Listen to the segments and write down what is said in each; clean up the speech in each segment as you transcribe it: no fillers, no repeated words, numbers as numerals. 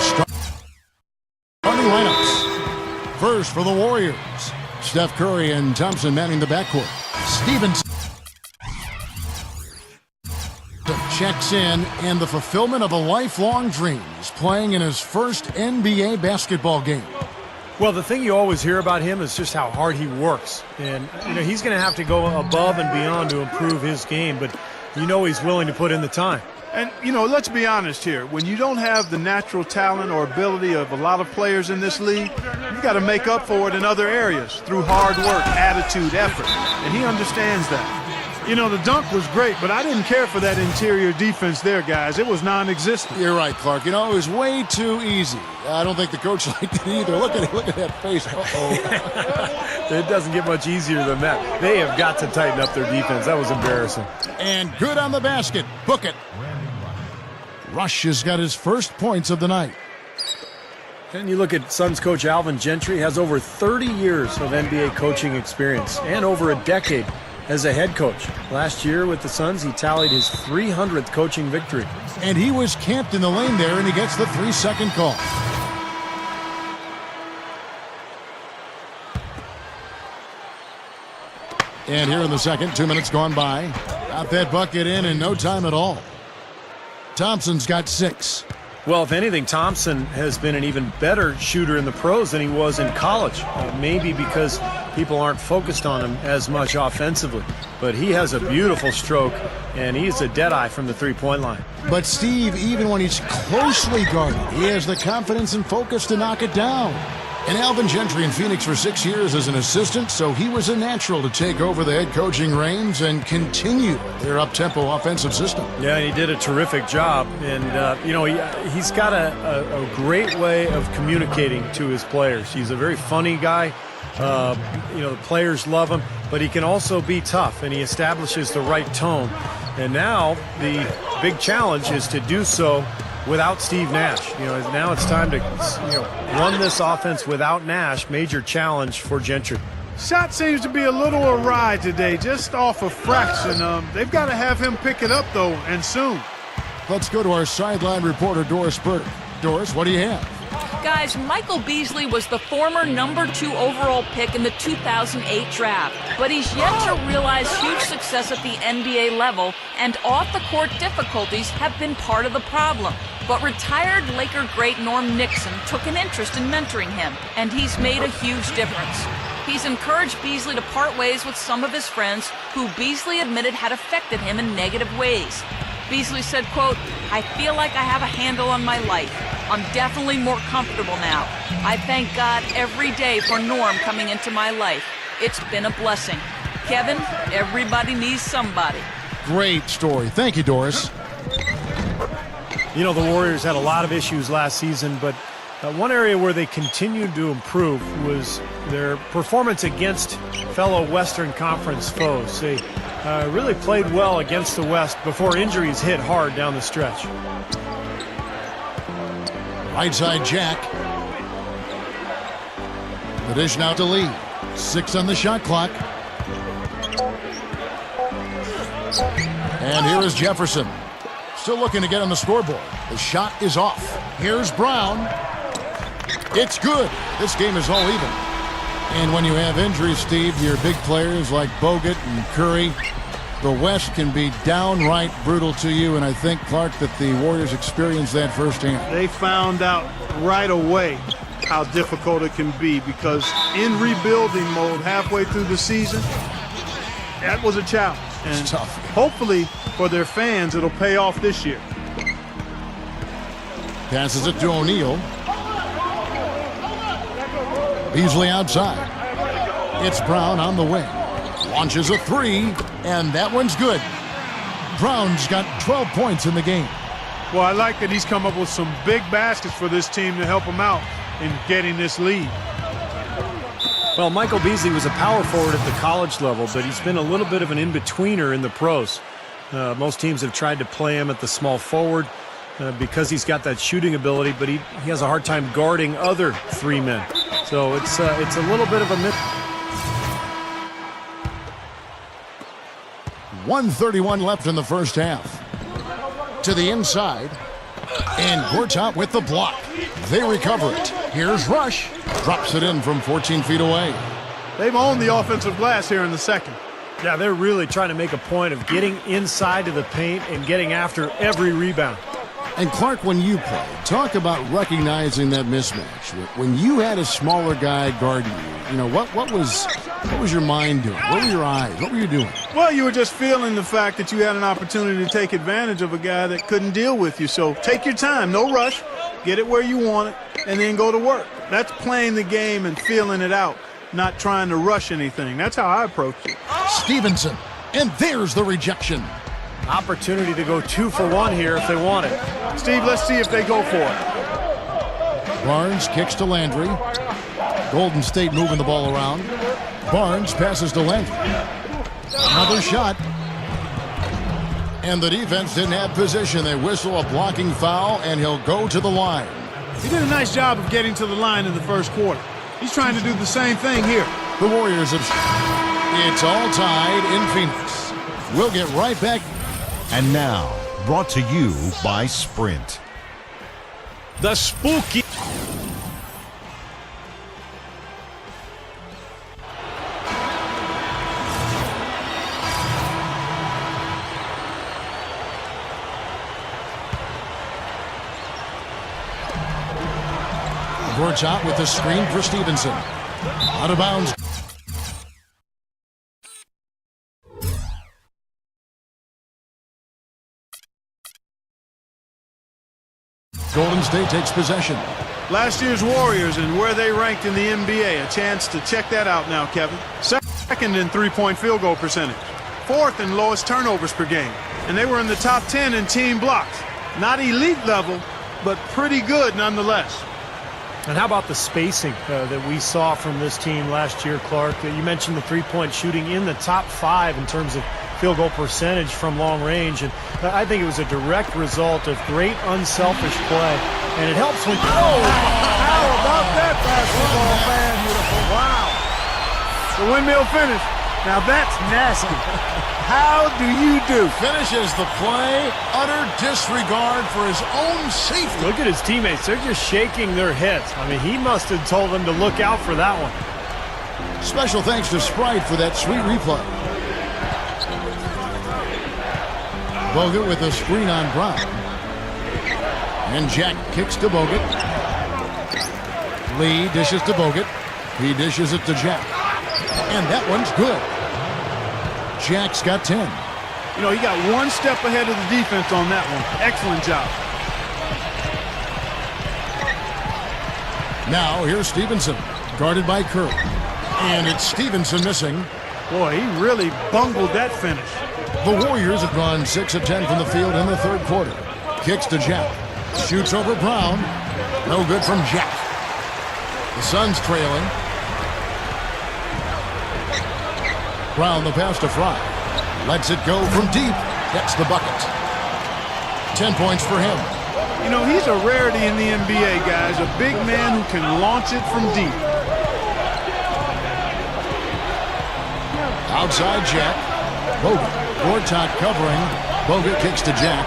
starting lineups. First for the Warriors, Steph Curry and Thompson manning the backcourt. Stevenson checks in the fulfillment of a lifelong dream. He's playing in his first NBA basketball game. Well, the thing you always hear about him is just how hard he works. And, he's going to have to go above and beyond to improve his game, but he's willing to put in the time. And, let's be honest here. When you don't have the natural talent or ability of a lot of players in this league, you got to make up for it in other areas through hard work, attitude, effort. And he understands that. The dunk was great, but I didn't care for that interior defense there, guys. It was non-existent. You're right, Clark. It was way too easy. I don't think the coach liked it either. Look at that face. Uh-oh. It doesn't get much easier than that. They have got to tighten up their defense. That was embarrassing. And good on the basket. Book it. Rush has got his first points of the night. And you look at Suns coach Alvin Gentry, has over 30 years of NBA coaching experience and over a decade as a head coach. Last year with the Suns, he tallied his 300th coaching victory. And he was camped in the lane there, and he gets the 3-second call. And here in the second, 2 minutes gone by. Got that bucket in no time at all. Thompson's got 6. Well, if anything, Thompson has been an even better shooter in the pros than he was in college. Maybe because people aren't focused on him as much offensively. But he has a beautiful stroke, and he's a deadeye from the three-point line. But, Steve, even when he's closely guarded, he has the confidence and focus to knock it down. And Alvin Gentry in Phoenix for 6 years as an assistant, so he was a natural to take over the head coaching reins and continue their up-tempo offensive system. Yeah, he did a terrific job. And, he's got a great way of communicating to his players. He's a very funny guy. The players love him, but he can also be tough, and he establishes the right tone. And now the big challenge is to do so without Steve Nash. Now it's time to run this offense without Nash. Major challenge for Gentry. Shot seems to be a little awry today, just off a fraction. They've got to have him pick it up, though, and soon. Let's go to our sideline reporter, Doris Burdick. Doris, what do you have? Guys, Michael Beasley was the former #2 overall pick in the 2008 draft, but he's yet to realize huge success at the NBA level, and off-the-court difficulties have been part of the problem. But retired Laker great Norm Nixon took an interest in mentoring him, and he's made a huge difference. He's encouraged Beasley to part ways with some of his friends who Beasley admitted had affected him in negative ways. Beasley said, quote, "I feel like I have a handle on my life. I'm definitely more comfortable now. I thank God every day for Norm coming into my life. It's been a blessing. Kevin, everybody needs somebody." Great story. Thank you, Doris. The Warriors had a lot of issues last season, but one area where they continued to improve was their performance against fellow Western Conference foes. They really played well against the West before injuries hit hard down the stretch. Right side Jack. The dish now to Lee. 6 on the shot clock. And here is Jefferson. Still looking to get on the scoreboard. The shot is off. Here's Brown. It's good. This game is all even. And when you have injuries, Steve, your big players like Bogut and Curry, the West can be downright brutal to you, and I think, Clark, that the Warriors experienced that firsthand. They found out right away how difficult it can be, because in rebuilding mode halfway through the season, that was a challenge. And it's tough. Hopefully for their fans, it'll pay off this year. Passes it to O'Neal. Beasley outside. It's Brown on the wing. Launches a 3, and that one's good. Brown's got 12 points in the game. Well, I like that he's come up with some big baskets for this team to help him out in getting this lead. Well, Michael Beasley was a power forward at the college level, but he's been a little bit of an in-betweener in the pros. Most teams have tried to play him at the small forward because he's got that shooting ability, but he has a hard time guarding other 3 men. So it's a little bit of a myth. 1:31 left in the first half. To the inside. And Gortat with the block. They recover it. Here's Rush. Drops it in from 14 feet away. They've owned the offensive glass here in the second. Yeah, they're really trying to make a point of getting inside to the paint and getting after every rebound. And Clark, when you play, talk about recognizing that mismatch. When you had a smaller guy guarding you, what was your mind doing? What were your eyes? What were you doing? Well, you were just feeling the fact that you had an opportunity to take advantage of a guy that couldn't deal with you. So take your time, no rush, get it where you want it, and then go to work. That's playing the game and feeling it out, not trying to rush anything. That's how I approach it. Stevenson, and there's the rejection. Opportunity to go 2 for 1 here if they want it. Steve, let's see if they go for it. Barnes kicks to Landry. Golden State moving the ball around. Barnes passes to Landry. Another shot. And the defense didn't have position. They whistle a blocking foul, and he'll go to the line. He did a nice job of getting to the line in the first quarter. He's trying to do the same thing here. The Warriors have... It's all tied in Phoenix. We'll get right back. And now, brought to you by Sprint. The spooky. Gortat with the screen for Stevenson. Out of bounds. Golden State takes possession. Last year's Warriors and where they ranked in the NBA. A chance to check that out now, Kevin. Second in three-point field goal percentage. Fourth in lowest turnovers per game. And they were in the top 10 in team blocks. Not elite level, but pretty good nonetheless. And how about the spacing that we saw from this team last year, Clark? You mentioned the three-point shooting in the top 5 in terms of field goal percentage from long range, and I think it was a direct result of great unselfish play, and it helps when... Oh, how about that basketball fan? Beautiful. Wow. The windmill finish. Now that's nasty. How do you do? Finishes the play. Utter disregard for his own safety. Look at his teammates. They're just shaking their heads. I mean, he must have told them to look out for that one. Special thanks to Sprite for that sweet replay. Bogut with a screen on Brown. And Jack kicks to Bogut. Lee dishes to Bogut. He dishes it to Jack. And that one's good. Jack's got 10. You know, he got one step ahead of the defense on that one. Excellent job. Now here's Stevenson, guarded by Curry. And it's Stevenson missing. Boy, he really bungled that finish. The Warriors have gone 6 of 10 from the field in the third quarter. Kicks to Jack. Shoots over Brown. No good from Jack. The Suns trailing. Brown the pass to Fry. Lets it go from deep. Gets the bucket. 10 points for him. You know, he's a rarity in the NBA, guys. A big man who can launch it from deep. Outside Jack. Bogut. Gortat covering. Bogut kicks to Jack.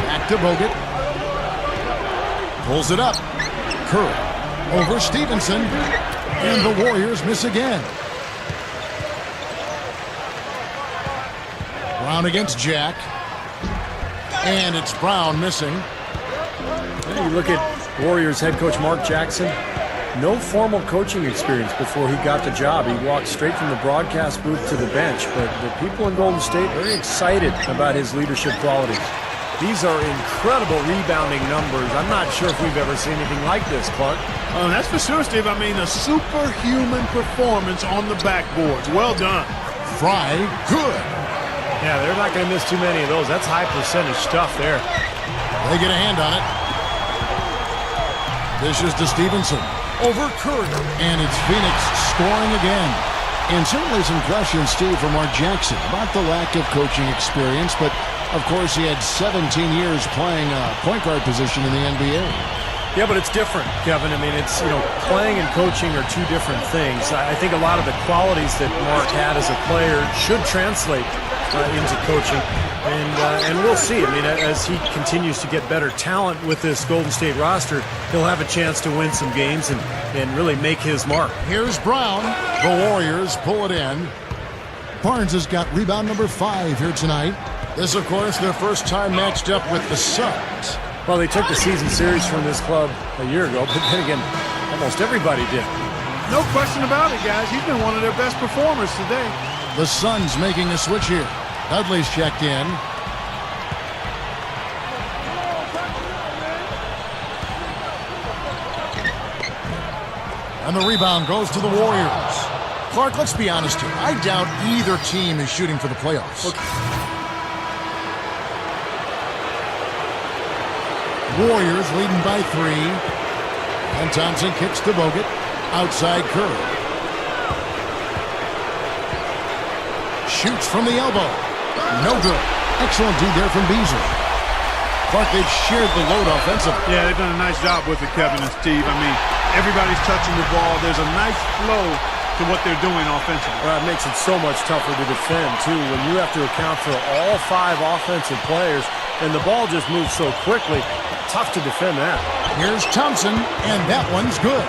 Back to Bogut. Pulls it up. Curry over Stevenson. And the Warriors miss again. Brown against Jack. And it's Brown missing. You look at Warriors head coach Mark Jackson. No formal coaching experience before he got the job. He walked straight from the broadcast booth to the bench. But the people in Golden State are very excited about his leadership qualities. These are incredible rebounding numbers. I'm not sure if we've ever seen anything like this, Clark. Oh, that's for sure, Steve. I mean, a superhuman performance on the backboards. Well done. Fry, good. Yeah, they're not going to miss too many of those. That's high percentage stuff there. They get a hand on it. Dishes to Stevenson. Over Curry. And it's Phoenix scoring again. And certainly some questions, Steve, from Mark Jackson about the lack of coaching experience. But, of course, he had 17 years playing a point guard position in the NBA. Yeah, but it's different, Kevin. I mean, it's, playing and coaching are two different things. I think a lot of the qualities that Mark had as a player should translate into coaching. And we'll see. I mean, as he continues to get better talent with this Golden State roster, he'll have a chance to win some games and really make his mark. Here's Brown. The Warriors pull it in. Barnes has got rebound number 5 here tonight. This, of course, their first time matched up with the Suns. Well, they took the season series from this club a year ago, but then again, almost everybody did. No question about it, guys. He's been one of their best performers today. The Suns making a switch here. Dudley's checked in. And the rebound goes to the Warriors. Clark, let's be honest here. I doubt either team is shooting for the playoffs. Warriors leading by 3. And Thompson kicks to Bogut. Outside Curry. Shoots from the elbow. No good. Excellent D there from Beasley. Clark, they've shared the load offensively. Yeah, they've done a nice job with it, Kevin and Steve. I mean, everybody's touching the ball. There's a nice flow to what they're doing offensively. Well, it makes it so much tougher to defend, too, when you have to account for all 5 offensive players, and the ball just moves so quickly. Tough to defend that. Here's Thompson, and that one's good.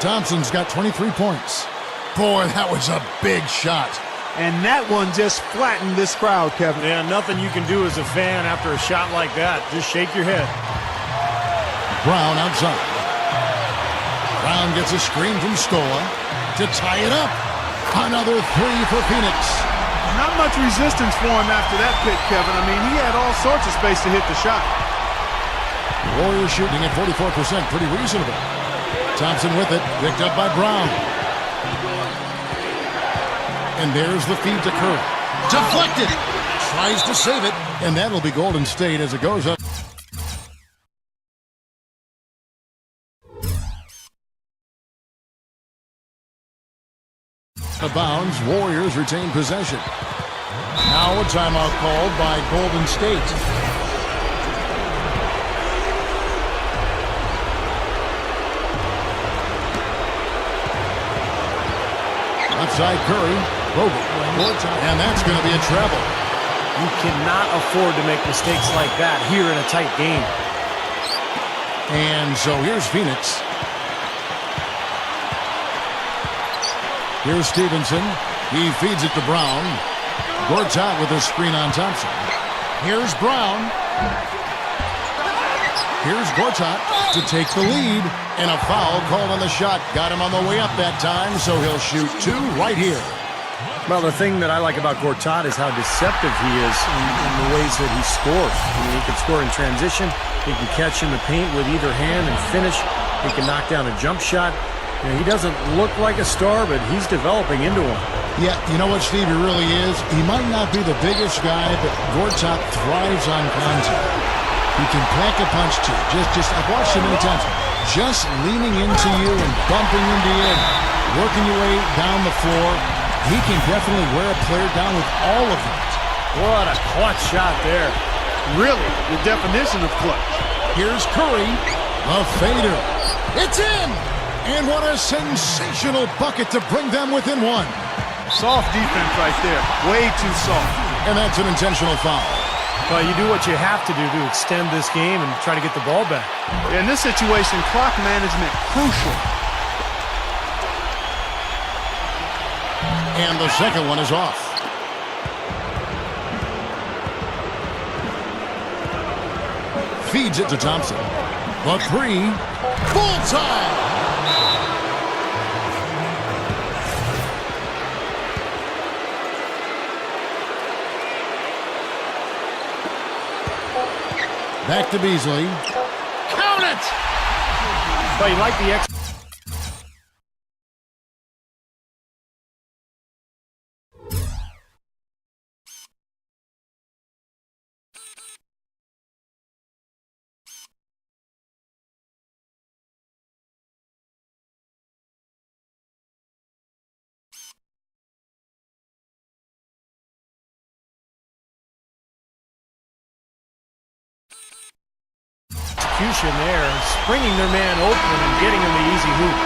Thompson's got 23 points. Boy, that was a big shot. And that one just flattened this crowd, Kevin. Yeah, nothing you can do as a fan after a shot like that. Just shake your head. Brown outside. Brown gets a screen from Stola to tie it up. Another 3 for Phoenix. Not much resistance for him after that pick, Kevin. I mean, he had all sorts of space to hit the shot. Warriors shooting at 44%, pretty reasonable. Thompson with it, picked up by Brown. And there's the feed to Curry. Deflected. Tries to save it. And that'll be Golden State as it goes up. Bounds. Warriors retain possession. Now a timeout called by Golden State. Outside Curry. Bogut. And that's going to be a treble. You cannot afford to make mistakes like that here in a tight game. And so here's Phoenix. Here's Stevenson. He feeds it to Brown. Gortat with a screen on Thompson. Here's Brown. Here's Gortat to take the lead. And a foul called on the shot. Got him on the way up that time, so he'll shoot 2 right here. Well, the thing that I like about Gortat is how deceptive he is in the ways that he scores. I mean, he can score in transition. He can catch in the paint with either hand and finish. He can knock down a jump shot. You know, he doesn't look like a star, but he's developing into one. Yeah, you know what, Steve, he really is? He might not be the biggest guy, but Gortat thrives on contact. He can pack a punch, too. I've watched him many times. Just leaning into you and bumping into you, working your way down the floor. He can definitely wear a player down with all of it. What a clutch shot there. Really, the definition of clutch. Here's Curry, a fader. It's in! And what a sensational bucket to bring them within 1. Soft defense right there. Way too soft. And that's an intentional foul. Well, you do what you have to do to extend this game and try to get the ball back. In this situation, clock management crucial. And the second one is off. Feeds it to Thompson. The 3. Full time! Back to Beasley. Count it! But you like the execution there, springing their man open and getting him the easy hoop.